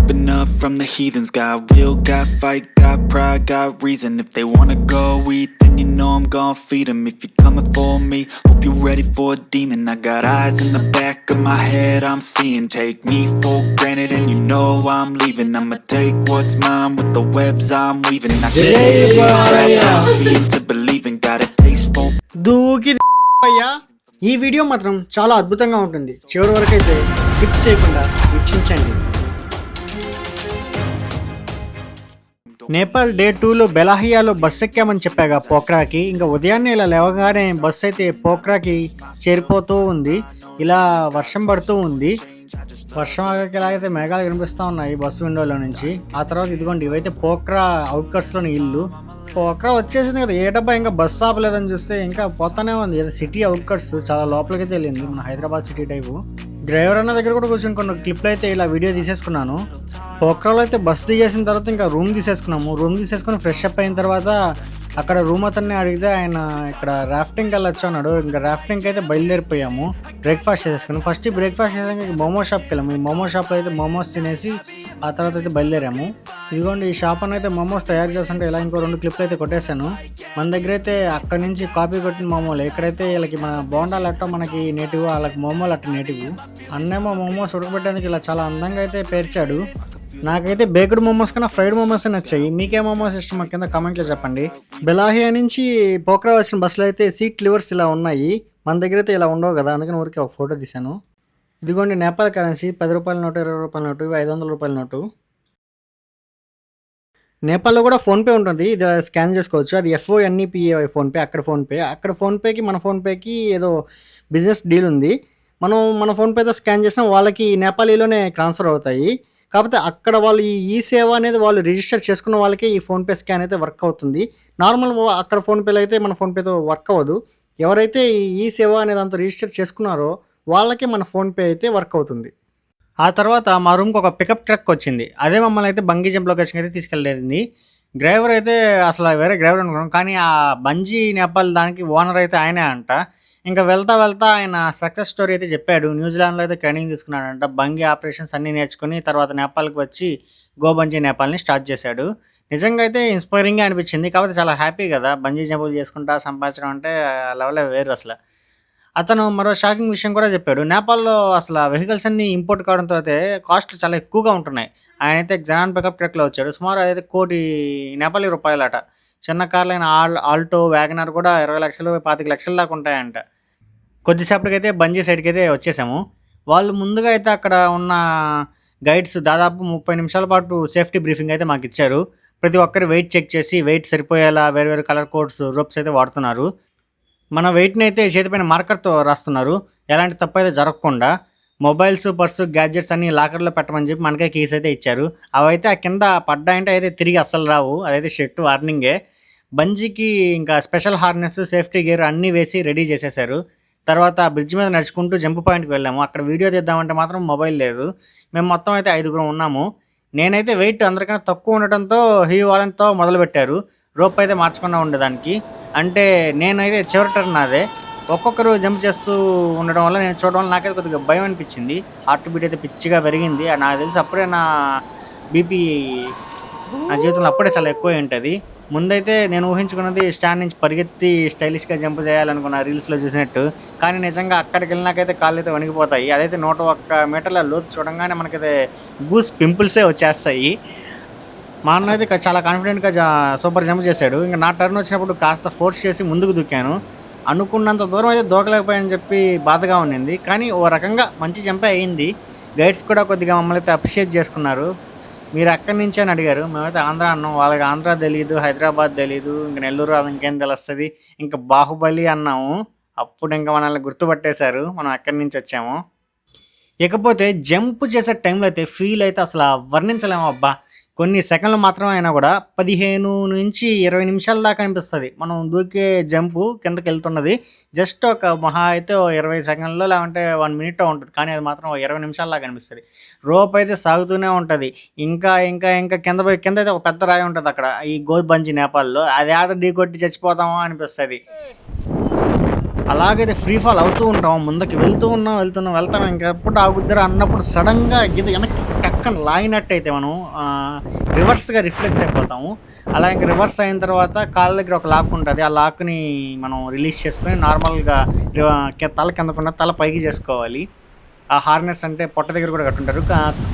stepping up from the heathens. Got will, got fight, got pride, got reason. If they wanna go eat, then you know I'm gon' feed them. If you're coming for me, hope you're ready for a demon. I got eyes in the back of my head, I'm seeing. Take me for granted and you know I'm leaving. I'ma take what's mine with the webs I'm weaving. I can take this rap, I'm seeing to believing. Got a taste for దూకి అయ్యా. ఈ video మాత్రం చాలా అద్భుతంగా ఉంటుంది. చివరి వరకు అయితే స్కిప్ చేయకుండా వీక్షించండి. నేపాల్ డే 2లో బెలాహియాలో బస్సు ఎక్కామని చెప్పాగా పోఖ్రాకి. ఇంకా ఉదయాన్నే ఇలా లేవగానే బస్సు అయితే పోఖ్రాకి చేరిపోతూ ఉంది. ఇలా వర్షం పడుతూ ఉంది. వర్షం ఆగకి ఎలాగైతే మేఘాలు కనిపిస్తూ ఉన్నాయి బస్సు విండోలో నుంచి. ఆ తర్వాత ఇదిగోండి ఇవైతే పోఖ్రా అవుట్కట్స్లోని ఇల్లు. పోఖ్రా వచ్చేసింది కదా, ఏ డబ్బా ఇంకా బస్సు ఆపలేదని చూస్తే ఇంకా పోతానే ఉంది. ఏదో సిటీ అవుట్కట్స్ చాలా లోపలికి వెళ్ళింది, మన హైదరాబాద్ సిటీ టైపు. డ్రైవర్ అన్న దగ్గర కూడా కూర్చొని కొన్ని క్లిప్లు అయితే ఇలా వీడియో తీసేసుకున్నాను. పోఖ్రాలో అయితే బస్సు దిగేసిన తర్వాత ఇంకా రూమ్ తీసేసుకున్నాము. రూమ్ తీసేసుకుని ఫ్రెష్ అప్ అయిన తర్వాత అక్కడ రూమ్ అతన్ని అడిగితే ఆయన ఇక్కడ రాఫ్టింగ్కి వెళ్ళొచ్చు అన్నాడు. ఇంకా రాఫ్టింగ్కి అయితే బయలుదేరిపోయాము. బ్రేక్ఫాస్ట్ చేసేసుకున్నాం. ఫస్ట్ బ్రేక్ఫాస్ట్ చేసాక మోమో షాప్కి వెళ్ళాము. ఈ మోమో షాప్లో అయితే మోమోస్ తినేసి ఆ తర్వాత అయితే బయలుదేరాము. ఇదిగోండి ఈ షాప్ అని అయితే మోమోస్ తయారు చేస్తుంటే ఇలా ఇంకో 2 క్లిప్లు అయితే కొట్టేశాను. మన దగ్గర అయితే అక్కడి నుంచి కాపీ కొట్టిన మోమోలు. ఇక్కడైతే వీళ్ళకి మన బోండాలు అట్ట మనకి నేటివ్, వాళ్ళకి మోమోలు అట్ట నేటివ్. అన్నేమో మోమోస్ ఉడకబెట్టేందుకు ఇలా చాలా అందంగా అయితే పేర్చాడు. నాకైతే బేక్డ్ మోమోస్ కన్నా ఫ్రైడ్ మోమోస్ నచ్చాయి. మీకే మోమోస్ ఇష్టం కింద కామెంట్లో చెప్పండి. బెలాహియా నుంచి పోఖ్రా వచ్చిన బస్సులో అయితే సీట్ లివర్స్ ఇలా ఉన్నాయి. మన దగ్గర అయితే ఇలా ఉండవు కదా, అందుకని ఊరికి ఒక ఫోటో తీశాను. ఇదిగోండి నేపాల్ కరెన్సీ 10 రూపాయల నోటు, 20 రూపాయల నోటు, 500 రూపాయల నోటు. నేపాల్లో కూడా ఫోన్పే ఉంటుంది. ఇది స్కాన్ చేసుకోవచ్చు. అది FONEPAY ఫోన్పే. అక్కడ ఫోన్పేకి మన ఫోన్పేకి ఏదో బిజినెస్ డీల్ ఉంది. మనం మన ఫోన్పేతో స్కాన్ చేసినా వాళ్ళకి నేపాలీలోనే ట్రాన్స్ఫర్ అవుతాయి. కాకపోతే అక్కడ వాళ్ళు ఈ సేవ అనేది వాళ్ళు రిజిస్టర్ చేసుకున్న వాళ్ళకే ఈ ఫోన్పే స్కాన్ అయితే వర్క్ అవుతుంది. నార్మల్ అక్కడ ఫోన్పేలో అయితే మన ఫోన్పేతో వర్క్ అవ్వదు. ఎవరైతే ఈ సేవ అనేది అంతా రిజిస్టర్ చేసుకున్నారో వాళ్ళకే మన ఫోన్పే అయితే వర్క్ అవుతుంది. ఆ తర్వాత మా రూమ్కి ఒక పికప్ ట్రక్ వచ్చింది. అదే మమ్మల్ని అయితే బంగీ జంప్ లొకేషన్కి అయితే తీసుకెళ్ళేది. డ్రైవర్ అయితే అసలు వేరే డ్రైవర్ అనుకున్నాం, కానీ ఆ బంజీ నేపాల్ దానికి ఓనర్ అయితే ఆయనే అంట. ఇంకా వెళ్తా ఆయన సక్సెస్ స్టోరీ అయితే చెప్పాడు. న్యూజిలాండ్లో అయితే ట్రైనింగ్ తీసుకున్నాడంట. బంగీ ఆపరేషన్స్ అన్నీ నేర్చుకుని తర్వాత నేపాల్కి వచ్చి బంజీ నేపాల్ని స్టార్ట్ చేశాడు. నిజంగా అయితే ఇన్స్పైరింగ్గా అనిపించింది. కాకపోతే చాలా హ్యాపీ కదా, బంజీ జంపులు చేసుకుంటా సంపాదించడం అంటే లెవెలే వేరు అసలు. అతను మరో షాకింగ్ విషయం కూడా చెప్పాడు. నేపాల్లో అసలు వెహికల్స్ అన్నీ ఇంపోర్ట్ కావడంతో అయితే కాస్ట్లు చాలా ఎక్కువగా ఉంటున్నాయి. ఆయన అయితే జనాన్ పికప్ ట్రక్లో వచ్చాడు. సుమారు అదైతే 1 కోటి నేపాలీ రూపాయలట. చిన్న కార్లైన ఆల్టో, వ్యాగనర్ కూడా 20 లక్షలు, 25 లక్షల దాకా ఉంటాయంట. కొద్దిసేపటికైతే బంజీ సైడ్కి అయితే వచ్చేసాము. వాళ్ళు ముందుగా అయితే అక్కడ ఉన్న గైడ్స్ దాదాపు 30 నిమిషాల పాటు సేఫ్టీ బ్రీఫింగ్ అయితే మాకు ఇచ్చారు. ప్రతి ఒక్కరు వెయిట్ చెక్ చేసి వెయిట్ సరిపోయేలా వేరు కలర్ కోడ్స్, రోప్స్ అయితే వాడుతున్నారు. మన వెయిట్ని అయితే చేతిపైన మార్కర్తో రాస్తున్నారు, ఎలాంటి తప్పు అయితే జరగకుండా. మొబైల్స్, పర్సు, గ్యాడ్జెట్స్ అన్నీ లాకర్లో పెట్టమని చెప్పి మనకే కీస్ అయితే ఇచ్చారు. అవైతే ఆ కింద పడ్డాయంటే అయితే తిరిగి అస్సలు రావు. అదైతే షెట్ వార్నింగే. బంజీకి ఇంకా స్పెషల్ హార్నెస్, సేఫ్టీ గేర్ అన్నీ వేసి రెడీ చేసేసారు. తర్వాత బ్రిడ్జ్ మీద నడుచుకుంటూ జంప్ పాయింట్కి వెళ్ళాము. అక్కడ వీడియో తీద్దామంటే మాత్రం మొబైల్ లేదు. మేము మొత్తం అయితే 5గురం ఉన్నాము. నేనైతే వెయిట్ అందరికన్నా తక్కువ ఉండటంతో వాళ్ళతో మొదలుపెట్టారు రోప్ అయితే మార్చకుండా ఉండేదానికి. అంటే నేనైతే చివరి టర్న్ నాదే. ఒక్కొక్కరు జంప్ చేస్తూ ఉండడం వల్ల నేను చూడడం వల్ల నాకైతే కొద్దిగా భయం అనిపించింది. హార్ట్ బీట్ అయితే పిచ్చిగా పెరిగింది. నాకు తెలిసి అప్పుడే నా బీపీ నా జీవితంలో అప్పుడే చాలా ఎక్కువ ఉంటుంది. ముందైతే నేను ఊహించుకున్నది స్టాండ్ నుంచి పరిగెత్తి స్టైలిష్గా జంప్ చేయాలనుకున్న రీల్స్లో చూసినట్టు. కానీ నిజంగా అక్కడికి వెళ్ళినాకైతే కాళ్ళు అయితే వణికిపోతాయి. అదైతే 101 మీటర్ల లోతు చూడంగానే మనకైతే గూస్ పింపుల్సే వచ్చేస్తాయి. మా అన్న అయితే చాలా కాన్ఫిడెంట్గా సూపర్ జంప్ చేశాడు. ఇంకా నా టర్న్ వచ్చినప్పుడు కాస్త ఫోర్స్ చేసి ముందుకు దూకాను. అనుకున్నంత దూరం అయితే దూకలేకపోయాని చెప్పి బాధగా ఉండింది. కానీ ఓ రకంగా మంచి జంపే అయ్యింది. గైడ్స్ కూడా కొద్దిగా మమ్మల్ని అయితే అప్రిషియేట్ చేసుకున్నారు. మీరు ఎక్కడి నుంచి అని అడిగారు. మేమైతే ఆంధ్ర అన్నాం. వాళ్ళకి ఆంధ్ర తెలీదు, హైదరాబాద్ తెలీదు, ఇంకా నెల్లూరు అది ఇంకేం తెలుస్తుంది, ఇంకా బాహుబలి అన్నాము. అప్పుడు ఇంకా మనల్ని గుర్తుపట్టేశారు మనం ఎక్కడి నుంచి వచ్చాము. ఇకపోతే జంప్ చేసే టైంలో అయితే ఫీల్ అయితే అసలు వర్ణించలేము. అబ్బా, కొన్ని సెకండ్లు మాత్రం అయినా కూడా 15 నుంచి 20 నిమిషాల దాకా అనిపిస్తుంది మనం దూకే జంపు కిందకి వెళ్తున్నది. జస్ట్ ఒక మహా అయితే 20 సెకండ్లో లేకుంటే 1 మినిట్ ఉంటుంది, కానీ అది మాత్రం 20 నిమిషాల దాకా అనిపిస్తుంది. రోప్ అయితే సాగుతూనే ఉంటుంది. ఇంకా ఇంకా ఇంకా కింద అయితే ఒక పెద్ద రాయి ఉంటుంది అక్కడ, ఈ బంజీ నేపాల్లో. అది ఆడ ఢీ కొట్టి చచ్చిపోతామో అనిపిస్తుంది. అలాగైతే ఫ్రీ ఫాల్ అవుతూ ఉంటాం. ముందుకు వెళ్తాం. ఇంకెప్పుడు ఆగుద్దరు అన్నప్పుడు సడన్గా ఇది వెనక్కి పక్కన లాగినట్టయితే మనం రివర్స్గా రిఫ్లెక్స్ అయిపోతాము. అలా ఇంక రివర్స్ అయిన తర్వాత కాళ్ళ దగ్గర ఒక లాక్ ఉంటుంది. ఆ లాక్ని మనం రిలీజ్ చేసుకొని నార్మల్గా తల కిందకున్న తల పైకి చేసుకోవాలి. ఆ హార్నెస్ అంటే పొట్ట దగ్గర కూడా కట్టుంటారు.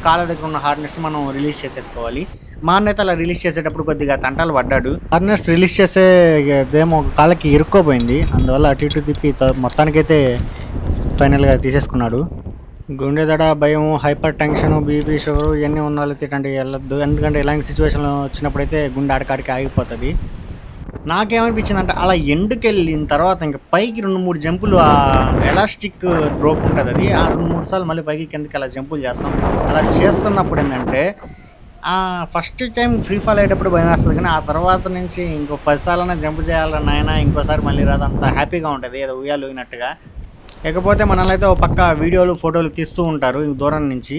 కాళ్ళ దగ్గర ఉన్న హార్నెస్ మనం రిలీజ్ చేసేసుకోవాలి. మా అన్న అయితే అలా రిలీజ్ చేసేటప్పుడు కొద్దిగా తంటాలు పడ్డాడు. హార్నెస్ రిలీజ్ చేసేదేమో కాళ్ళకి ఇరుక్కోపోయింది. అందువల్ల అటు ఇటు తిప్పి మొత్తానికైతే ఫైనల్గా తీసేసుకున్నాడు. గుండె దడ, భయం, హైపర్ టెన్షన్, బీపీ, షుగర్ ఇవన్నీ ఉన్న వాళ్ళు తిట్టండి వెళ్ళొద్దు. ఎందుకంటే ఇలాంటి సిచ్యువేషన్లో వచ్చినప్పుడైతే గుండె ఆడికాడికి ఆగిపోతుంది. నాకేమనిపించింది అంటే అలా ఎండుకెళ్ళిన తర్వాత ఇంకా పైకి 2-3 జంపులు ఆ ఎలాస్టిక్ రోప్ ఉంటుంది, అది ఆ 2-3 సార్లు మళ్ళీ పైకి కిందకి అలా జంపులు చేస్తాం. అలా చేస్తున్నప్పుడు ఏంటంటే ఫస్ట్ టైం ఫ్రీ ఫాల్ అయ్యేటప్పుడు భయం వేస్తుంది, కానీ ఆ తర్వాత నుంచి ఇంకో 10 సార్లైనా జంప్ చేయాలని నాయన ఇంకోసారి మళ్ళీ రాదు, అంత హ్యాపీగా ఉంటుంది ఏదో ఉయ్యాలు ఊగినట్టుగా. ఇకపోతే మనల్ని అయితే ఒక పక్క వీడియోలు ఫోటోలు తీస్తూ ఉంటారు దూరం నుంచి.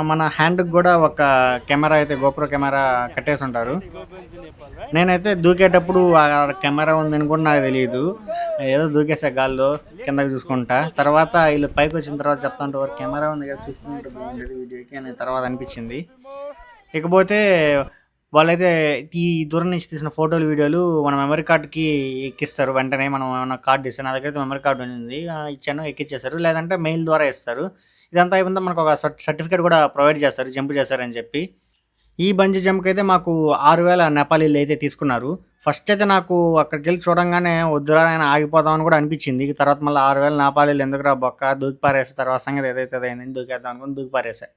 మన హ్యాండ్కి కూడా ఒక కెమెరా అయితే గోప్రో కెమెరా కట్టేసి ఉంటారు. నేనైతే దూకేటప్పుడు ఆ కెమెరా ఉందని కూడా నాకు తెలియదు, ఏదో దూకేసా గాల్లో కిందకి చూసుకుంటా. తర్వాత వీళ్ళు పైకి వచ్చిన తర్వాత చెప్తా ఉంటారు కెమెరా ఉంది కదా చూసుకుంటూ బాగుండేది వీడియోకి అని తర్వాత అనిపించింది. ఇకపోతే వాళ్ళైతే ఈ దూరం నుంచి తీసిన ఫోటోలు వీడియోలు మన మెమరీ కార్డ్కి ఎక్కిస్తారు. వెంటనే మనం ఏమైనా కార్డు ఇస్తే, నా దగ్గర అయితే మెమరీ కార్డు ఉంది ఇచ్చాను, ఎక్కిచ్చేస్తారు. లేదంటే మెయిల్ ద్వారా ఇస్తారు. ఇదంతా అయిపోయిందా మనకు ఒక సర్టిఫికేట్ కూడా ప్రొవైడ్ చేస్తారు జంప్ చేశారని చెప్పి. ఈ బంజీ జంప్కి అయితే మాకు 6,000 నేపాలీలు అయితే తీసుకున్నారు. ఫస్ట్ అయితే నాకు అక్కడికి వెళ్ళి చూడంగానే వద్దురా ఆయన ఆగిపోదామని కూడా అనిపించింది. తర్వాత మళ్ళీ 6,000 నేపాలీలు ఎందుకురా బొక్క దూకి పారేసా. తర్వాత సంగతి ఏదైతే అయింది దూకేద్దాం అనుకుని దూకి పారేసా.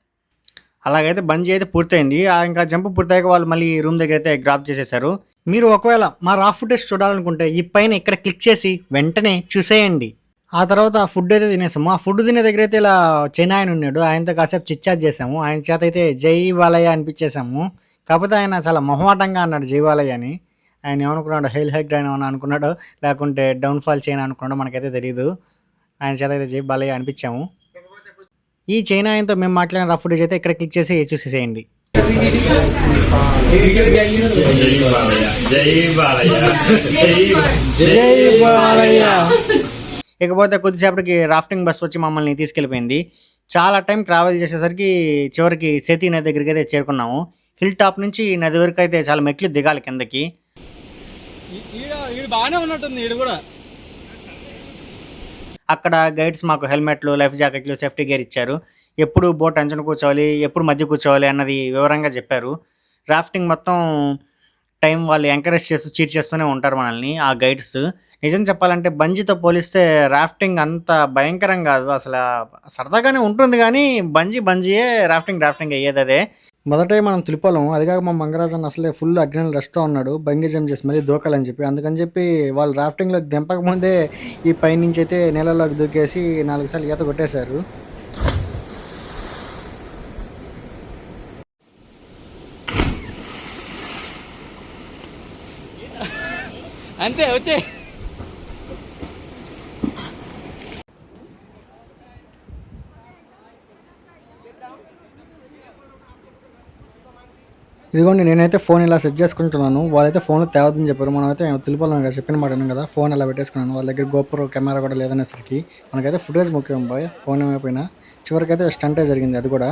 అలాగైతే బంజీ అయితే పూర్తయింది. ఇంకా జంప్ పూర్తయ్యాక వాళ్ళు మళ్ళీ రూమ్ దగ్గర అయితే డ్రాప్ చేసేసారు. మీరు ఒకవేళ మా రా ఫుటేజ్ చూడాలనుకుంటే ఈ పైన ఇక్కడ క్లిక్ చేసి వెంటనే చూసేయండి. ఆ తర్వాత ఫుడ్ అయితే తినేసాము. ఆ ఫుడ్ తినే దగ్గర అయితే ఇలా చైనా ఆయన ఉన్నాడు, ఆయనతో కాసేపు చిట్చాట్ చేసాము. ఆయన చేత అయితే జై బాలయ్య అనిపించేసాము. కాకపోతే ఆయన చాలా మొహమాటంగా అన్నాడు జై బాలయ్య అని. ఆయన ఏమనుకున్నాడు, హెయిల్ హైక్ ఆయన ఏమన్నా అనుకున్నాడో లేకుంటే డౌన్ఫాల్ చైనా అనుకున్నాడో మనకైతే తెలియదు. ఆయన చేత అయితే జై బాలయ్య అనిపించాము. ఈ చైనా ఆయనతో మేము మాట్లాడిన రఫ్ ఫుటేజ్ అయితే ఇక్కడ క్లిక్ చేసి చూసేసేయండి. జై బాలయ్య. ఇకపోతే కొద్దిసేపటికి రాఫ్టింగ్ బస్ వచ్చి మమ్మల్ని తీసుకెళ్ళిపోయింది. చాలా టైం ట్రావెల్ చేసేసరికి చివరికి సేతీ నది దగ్గరికి అయితే చేరుకున్నాము. హిల్ టాప్ నుంచి నది వరకు అయితే చాలా మెట్లు దిగాలి కిందకి. అక్కడ గైడ్స్ మాకు హెల్మెట్లు, లైఫ్ జాకెట్లు, సేఫ్టీ గేర్ ఇచ్చారు. ఎప్పుడు బోట్ అంచున కూర్చోవాలి, ఎప్పుడు మధ్య కూర్చోవాలి అన్నది వివరంగా చెప్పారు. రాఫ్టింగ్ మొత్తం టైం వాళ్ళు ఎంకరేజ్ చేస్తూ చీట్ చేస్తూనే ఉంటారు మనల్ని ఆ గైడ్స్. నిజం చెప్పాలంటే బంజీతో పోలిస్తే రాఫ్టింగ్ అంత భయంకరం కాదు, అసలు సరదాగానే ఉంటుంది. కానీ బంజీయే, రాఫ్టింగ్ అయ్యేది అదే. మొదట మనం తులిపోలేము. అదిగాక మా మంగరాజన్ అసలే ఫుల్ అగ్నిలు రష్తో ఉన్నాడు, బంగీ జంప్ చేసి మళ్ళీ దూకాలని చెప్పి. అందుకని చెప్పి వాళ్ళు రాఫ్టింగ్లోకి దింపక ముందే ఈ పైనుంచి అయితే నీళ్ళలోకి దూకేసి 4 సార్లు ఈత కొట్టేశారు. అంతే వచ్చే ఇదిగోండి నేనైతే ఫోన్ ఇలా సెట్ చేసుకుంటున్నాను. వాళ్ళైతే ఫోన్లో తేవద్దని చెప్పారు. మనమైతే తులిపోలేం కదా, చెప్పిన మాట కదా, ఫోన్ అలా పెట్టేసుకున్నాను. వాళ్ళ దగ్గర గోప్రో కెమెరా కూడా లేదనేసరికి మనకైతే ఫుటేజ్ ముఖ్యం బాయ్, ఫోన్ ఏమైపోయినా. చివరికైతే స్టంటే జరిగింది అది కూడా.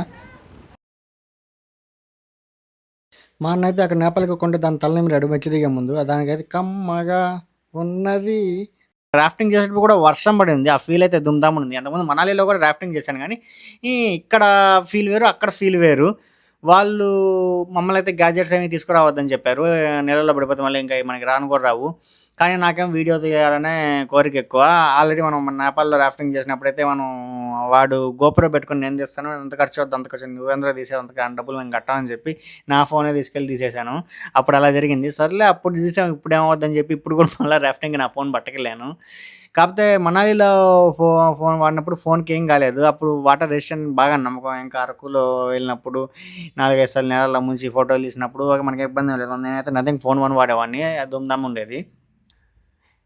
మా అన్న అయితే అక్కడ నేపాల్కి కొంటే దాని తలనేమిరాడు మెట్లు దిగే ముందు. దానికైతే కమ్మగా ఉన్నది. రాఫ్టింగ్ చేసేటప్పుడు కూడా వర్షం పడింది, ఆ ఫీల్ అయితే దుమ్దాం ఉంది. అంతకుముందు మనాలిలో కూడా రాఫ్టింగ్ చేశాను, కానీ ఇక్కడ ఫీల్ వేరు, అక్కడ ఫీల్ వేరు. వాళ్ళు మమ్మల్ని అయితే గ్యాజెట్స్ ఏమి తీసుకురావద్దని చెప్పారు, నీళ్ళలో పడిపోతే మళ్ళీ ఇంకా మనకి రాను కూడా రావు. కానీ నాకేం వీడియో తీయాలనే కోరిక ఎక్కువ. ఆల్రెడీ మనం నేపాల్లో రాఫ్టింగ్ చేసినప్పుడైతే వాడు గోప్రో పెట్టుకుని నేను తీస్తాను, ఎంత ఖర్చు వద్దు అంత ఖర్చు, నువ్వేంద్ర తీసేది అంత డబ్బులు మేము కట్టామని చెప్పి నా ఫోనే తీసుకెళ్ళి తీసేశాను. అప్పుడు అలా జరిగింది. సర్లే అప్పుడు తీసాం, ఇప్పుడు ఏమవుద్దని చెప్పి ఇప్పుడు కూడా మళ్ళీ రాఫ్టింగ్ నా ఫోన్ పట్టుకెళ్ళాను. కాకపోతే మనాలిలో ఫోన్ వాడినప్పుడు ఫోన్కి ఏం కాలేదు. అప్పుడు వాటర్ రెసిస్టెంట్ బాగా నమ్మకం. ఇంకా అరకులో వెళ్ళినప్పుడు 4-5 సార్లు నీళ్ళలో ముంచి ఫోటోలు తీసినప్పుడు మనకి ఇబ్బంది లేదు. నేనైతే నథింగ్ ఫోన్ వాడేవాడిని, దుమ్దమ్ ఉండేది.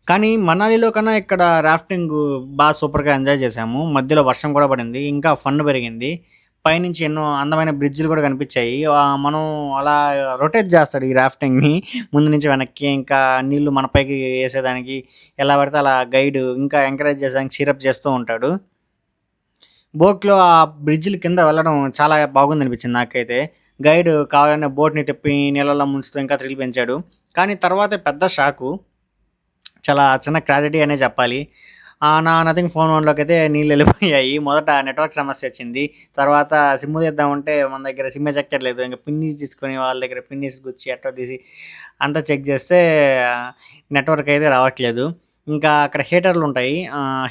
కానీ మనాలిలో కన్నా ఇక్కడ రాఫ్టింగ్ బాగా సూపర్గా ఎంజాయ్ చేసాము. మధ్యలో వర్షం కూడా పడింది, ఇంకా ఫన్ పెరిగింది. పైనుంచి ఎన్నో అందమైన బ్రిడ్జ్లు కూడా కనిపించాయి. మనం అలా రొటేట్ చేస్తాడు ఈ రాఫ్టింగ్ని ముందు నుంచి వెనక్కి, ఇంకా నీళ్లు మన పైకి వేసేదానికి ఎలా పడితే అలా గైడ్ ఇంకా ఎంకరేజ్ చేసేదానికి చీరప్ చేస్తూ ఉంటాడు. బోట్‌లో ఆ బ్రిడ్జిల కింద వెళ్ళడం చాలా బాగుందనిపించింది నాకైతే. గైడ్ కావాలనే బోట్‌ని తిప్పి నీళ్ళలో ముంచుతూ ఇంకా థ్రిల్ పెంచాడు. కానీ తర్వాత పెద్ద షాకు. చాలా చిన్న ట్రాజెడీ అనే చెప్పాలి. నా నథింగ్ ఫోన్ వన్‌లోకైతే నీళ్ళెళ్ళిపోయాయి. మొదట నెట్వర్క్ సమస్య వచ్చింది. తర్వాత సిమ్ తీద్దామంటే మన దగ్గర సిమ్మే చెక్కట్లేదు. ఇంక పిన్నీస్ తీసుకొని వాళ్ళ దగ్గర పిన్నీస్ గుచ్చి ఎట్టో తీసి అంతా చెక్ చేస్తే నెట్వర్క్ అయితే రావట్లేదు. ఇంకా అక్కడ హీటర్లుంటాయి.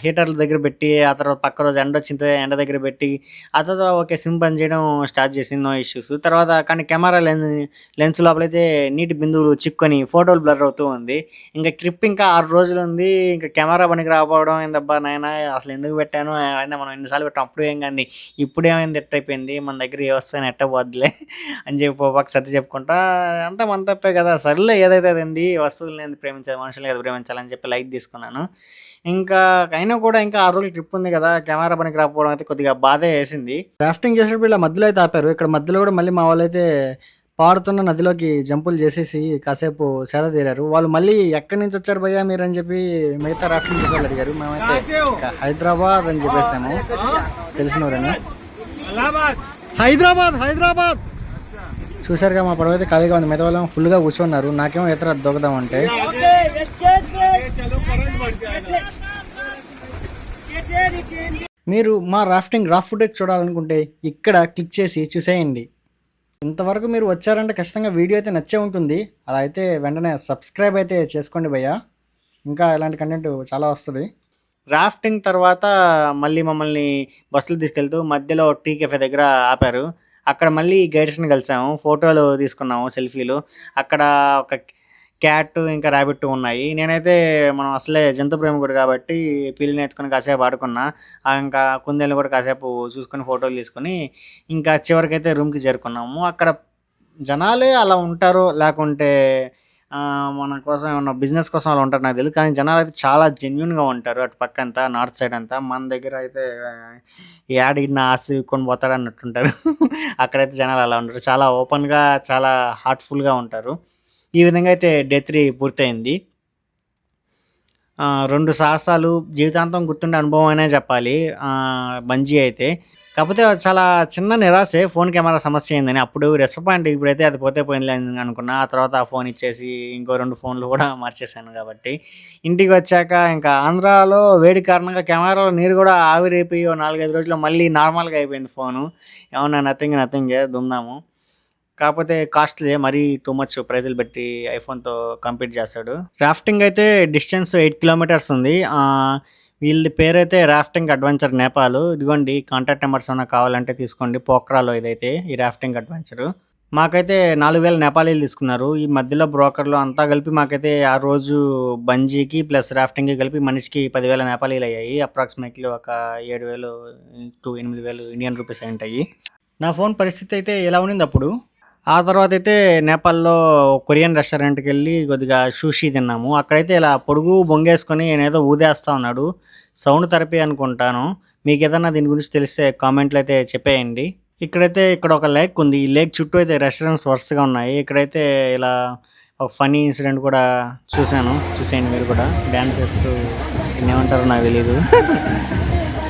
హీటర్ల దగ్గర పెట్టి ఆ తర్వాత పక్క రోజు ఎండొచ్చింతే ఎండ దగ్గర పెట్టి ఆ తర్వాత ఓకే సిమ్ పని చేయడం స్టార్ట్ చేసింది. No issues. తర్వాత కానీ కెమెరా లెన్స్ లోపలైతే నీటి బిందువులు చిక్కుకొని ఫోటోలు బ్లర్ అవుతూ ఉంది. ఇంక ట్రిప్ ఇంకా 6 రోజులుంది. ఇంక కెమెరా పనికి రాకపోవడం ఏందబ్బా నాయనా అసలు ఎందుకు పెట్టాను? అయినా మనం ఎన్ని సార్లు పెట్టాం అప్పుడు ఏం గాని ఇప్పుడేమైంది ఎట్టయిపోయింది. మన దగ్గర ఏ వస్తువైనా ఎట్టా పోద్దిలే అని చెప్పి ఓ పక్క సర్ది చెప్పుకుంటా అంతా మన తప్పే కదా! సర్లే ఏదైతే అదైంది. వస్తువులనేంది ప్రేమించేది మనుషుల్ని కదా ప్రేమించాలని చెప్పి లైట్ తీసుకున్నాను. ఇంకా అయినా కూడా ఇంకా 6 రోజులు ట్రిప్ ఉంది కదా! కెమెరా పనికి రాకపోవడం అయితే కొద్దిగా బాధే యేసింది. రాఫ్టింగ్ చేసేటప్పుడు ఇలా మధ్యలో అయితే ఆపారు. ఇక్కడ మధ్యలో కూడా మళ్ళీ మా వాళ్ళైతే పారుతున్న నదిలోకి జంపులు చేసేసి కాసేపు సేద తీరారు. వాళ్ళు మళ్ళీ ఎక్కడి నుంచి వచ్చారు భయ్యా మీరు అని చెప్పి మిగతా రాఫ్టింగ్ చేసే వాళ్ళు అడిగారు. మేమైతే ఇంకా హైదరాబాద్ అని చెప్పేసాము తెలిసినవరని. హైదరాబాద్ చూసారుగా మా పడవ అయితే ఖాళీగా ఉంది. మిగతా వాళ్ళు ఫుల్గా కూర్చున్నారు. నాకేమో ఇతర దొగదామంటే మీరు మా రాఫ్టింగ్ రాఫ్ ఫుటేజ్ చూడాలనుకుంటే ఇక్కడ క్లిక్ చేసి చూసేయండి. ఇంతవరకు మీరు వచ్చారంటే ఖచ్చితంగా వీడియో అయితే నచ్చే ఉంటుంది. అలా అయితే వెంటనే సబ్స్క్రైబ్ అయితే చేసుకోండి భయ్యా. ఇంకా ఇలాంటి కంటెంట్ చాలా వస్తుంది. రాఫ్టింగ్ తర్వాత మళ్ళీ మమ్మల్ని బస్సులో తీసుకెళ్తూ మధ్యలో టీ కెఫే దగ్గర ఆపారు. అక్కడ మళ్ళీ గైడ్స్‌ని కలిసాము. ఫోటోలు తీసుకున్నాము సెల్ఫీలు. అక్కడ ఒక క్యాట్ ఇంకా ర్యాబిట్ ఉన్నాయి. నేనైతే మనం అసలే జంతు ప్రేమికుడు కాబట్టి పిల్లిని ఎత్తుకొని కాసేపు ఆడుకున్నా. ఇంకా కుందేలుని కూడా కాసేపు చూసుకొని ఫోటోలు తీసుకొని ఇంకా చివరికైతే రూమ్‌కి చేరుకున్నాము. అక్కడ జనాలే అలా ఉంటారో లేకుంటే మన కోసం ఏమన్నా బిజినెస్ కోసం అలా ఉంటారో నాకు తెలీదు. కానీ జనాలైతే చాలా జెన్యూన్‌గా ఉంటారు. అటు పక్కంతా నార్త్ సైడ్ అంతా. మన దగ్గర అయితే యాడ ఈడిన ఆస్తి విక్కొని పోతాడు అన్నట్టుంటారు. అక్కడైతే జనాలు అలా ఉండరు. చాలా ఓపెన్‌గా చాలా హార్ట్‌ఫుల్‌గా ఉంటారు. ఈ విధంగా అయితే డే 3 పూర్తయింది. 2 సాహసాలు జీవితాంతం గుర్తుండే అనుభవం అనే చెప్పాలి. బంజీ అయితే. కాకపోతే చాలా చిన్న నిరాశే ఫోన్ కెమెరా సమస్య అయిందని. అప్పుడు డిసప్పాయింట్ ఇప్పుడైతే అది పోతే పోయిందిలే అని అనుకున్నా. ఆ తర్వాత ఆ ఫోన్ ఇచ్చేసి ఇంకో 2 ఫోన్లు కూడా మార్చేశాను కాబట్టి. ఇంటికి వచ్చాక ఇంకా ఆంధ్రాలో వేడి కారణంగా కెమెరాలో నీరు కూడా ఆవిరైపోయి ఓ 4, 5 రోజుల్లో మళ్ళీ నార్మల్‌గా అయిపోయింది ఫోను. ఏమన్నా నథింగే దుందాము. కాకపోతే కాస్ట్‌లీ మరీ టూ మచ్ ప్రైజులు పెట్టి ఐఫోన్‌తో కంపీట్ చేస్తాడు. రాఫ్టింగ్ అయితే డిస్టెన్స్ 8 కిలోమీటర్స్ ఉంది. వీళ్ళది పేరైతే రాఫ్టింగ్ అడ్వెంచర్ నేపాల్. ఇదిగోండి కాంటాక్ట్ నెంబర్స్ ఏమన్నా కావాలంటే తీసుకోండి. పోఖ్రాలో ఇదైతే ఈ రాఫ్టింగ్ అడ్వెంచరు. మాకైతే 4000 నేపాలీలు తీసుకున్నారు. ఈ మధ్యలో బ్రోకర్లు అంతా కలిపి మాకైతే ఆ రోజు బంజీకి ప్లస్ రాఫ్టింగ్‌కి కలిపి మనిషికి 10,000 నేపాలీలు అయ్యాయి. అప్రాక్సిమేట్‌లీ ఒక 7,000 టు 8,000 ఇండియన్ రూపీస్ అయ్యుంటాయి. నా ఫోన్ పరిస్థితి అయితే ఇలా ఉండింది అప్పుడు. ఆ తర్వాతైతే నేపాల్‌లో కొరియన్ రెస్టారెంట్‌కెళ్ళి కొద్దిగా సుషి తిన్నాము. అక్కడైతే ఇలా పొడుగు బొంగేసుకొని ఈయనేదో ఊదేస్తా ఉన్నాడు. సౌండ్ థెరపీ అనుకుంటాను. మీకేదన్నా దీని గురించి తెలిస్తే కామెంట్‌లో అయితే చెప్పేయండి. ఇక్కడ ఒక లేక్ ఉంది. ఈ లేక్ చుట్టూ అయితే రెస్టారెంట్స్ వరుసగా ఉన్నాయి. ఇక్కడైతే ఇలా ఒక ఫన్నీ ఇన్సిడెంట్ కూడా చూశాను. చూసేయండి మీరు కూడా. డాన్స్ చేస్తూ దీన్నేమంటారో నాకు తెలీదు.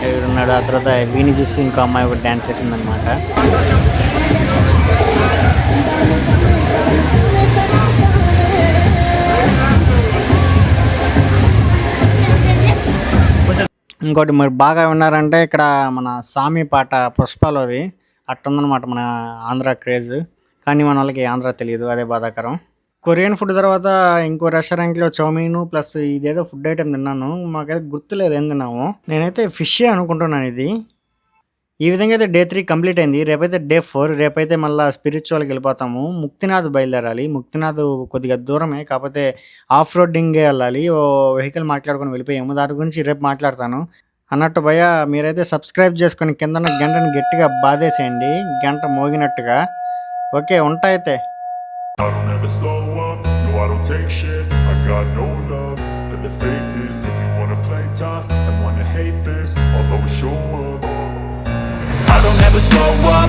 ఎవరున్నాడు ఆ తర్వాత వీడిని చూసి ఇంకో అమ్మాయి ఒకటి డాన్స్ చేసిందనమాట. ఇంకోటి మరి బాగా విన్నారంటే ఇక్కడ మన సామి పాట పుష్పలోది అట్టుందనమాట మన ఆంధ్ర క్రేజ్. కానీ మన వాళ్ళకి ఆంధ్ర తెలియదు. అదే బాధాకరం. కొరియన్ ఫుడ్ తర్వాత ఇంకో రెస్టారెంట్‌లో చౌమీను ప్లస్ ఇదేదో ఫుడ్ ఐటెమ్ తిన్నాను. మాకైతే గుర్తులేదు ఏం తిన్నామో. నేనైతే ఫిషే అనుకుంటున్నాను ఇది. ఈ విధంగా అయితే డే 3 కంప్లీట్ అయింది. రేపైతే డే 4. రేపైతే మళ్ళీ స్పిరిచువల్‌కి వెళ్ళిపోతాము. ముక్తినాథ్ బయలుదేరాలి. ముక్తినాథ్ కొద్దిగా దూరమే. కాకపోతే ఆఫ్ రోడింగే వెళ్ళాలి. ఓ వెహికల్ మాట్లాడుకొని వెళ్ళిపోయాము. దాని గురించి రేపు మాట్లాడతాను. అన్నట్టు భయ్యా మీరైతే సబ్స్క్రైబ్ చేసుకొని కిందన గంటని గట్టిగా బాధేసేయండి. గంట మోగినట్టుగా. ఓకే ఉంటా అయితే. I don't ever slow up, no I don't take shit. I got no love for the fakeness. If you wanna play tough and wanna hate this, I'll always show up. I don't ever slow up.